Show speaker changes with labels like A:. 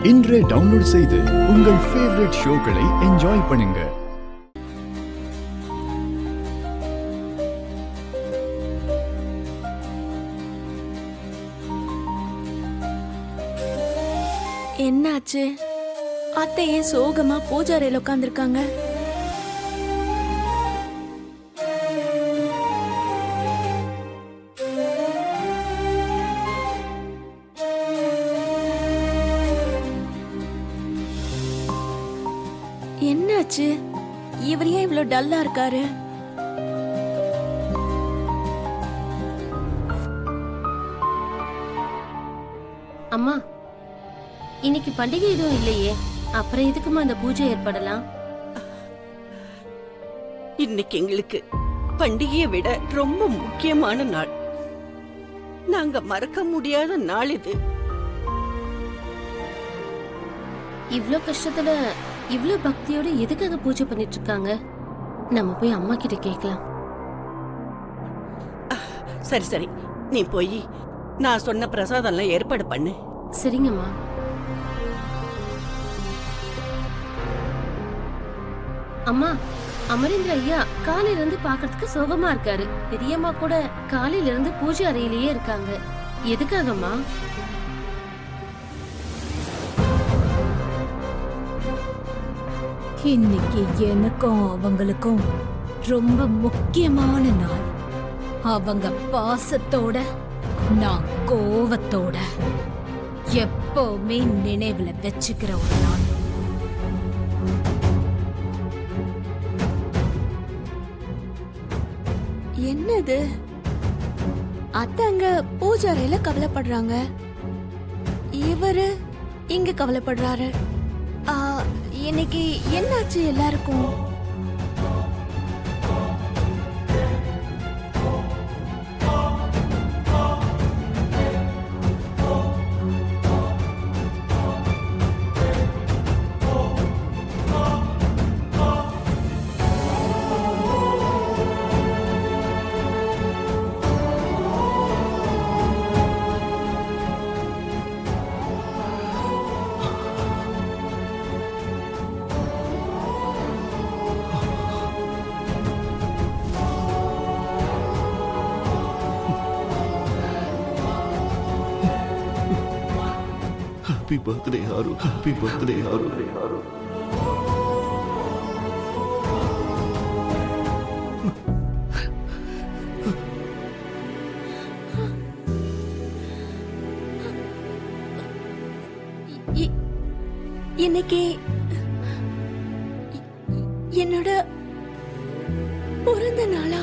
A: இன்றே டவுன்லோட் செய்து உங்கள் ஃபேவரட் ஷோக்களை என்ஜாய் பண்ணுங்க.
B: என்னாச்சு? அத்தை ஏன் சோகமா பூஜாரையில் உட்காந்துருக்காங்க? என்னாச்சு? இவர் ஏன் இவ்வளவு டல்லா இருக்காரு?
C: அம்மா, இன்னைக்கு பண்டிகை எதுவும் இல்லையே, அப்புறம் எதுக்குமா அந்த பூஜை ஏற்படலாம்?
D: இன்னைக்கு எங்களுக்கு பண்டிகையை விட ரொம்ப முக்கியமான நாள். நாங்க மறக்க முடியாத நாள் இது.
C: இவ்ளோ கஷ்டத்துல இவ்ளோ பக்தியோட எதுக்காக பூஜை பண்ணிட்டு இருக்காங்க? நம்ம போய் அம்மா கிட்ட கேட்கலாம்.
D: சரி சரி, நீ போய் நான் சொன்ன பிரசாதம் எல்லாம் ஏற்பாடு பண்ணு.
C: சரிங்கம்மா. அம்மா, அமரேந்திர ஐயா காலையில இருந்து பாக்குறதுக்கு சோகமா இருக்காரு. பெரியம்மா கூட காலையில இருந்து பூஜை அறையிலேயே இருக்காங்க. எதுக்காகம்மா?
E: இன்னைக்கு எனக்கும் அவங்களுக்கும் ரொம்ப முக்கியமான நாள். அவங்க பாசத்தோட நான் கோவத்தோட எப்பவுமே நினைவுல வச்சுக்கிற ஒரு நாள்.
B: என்னது? அத்தை அங்க பூஜாரையில கவலைப்படுறாங்க, இவரு இங்க கவலைப்படுறாரு. இன்னைக்கு என்னாச்சு எல்லாருக்கும்?
F: Happy birthday, Haru. Happy birthday, Haru.
B: இன்னைக்கு என்னோட பிறந்த நாளா?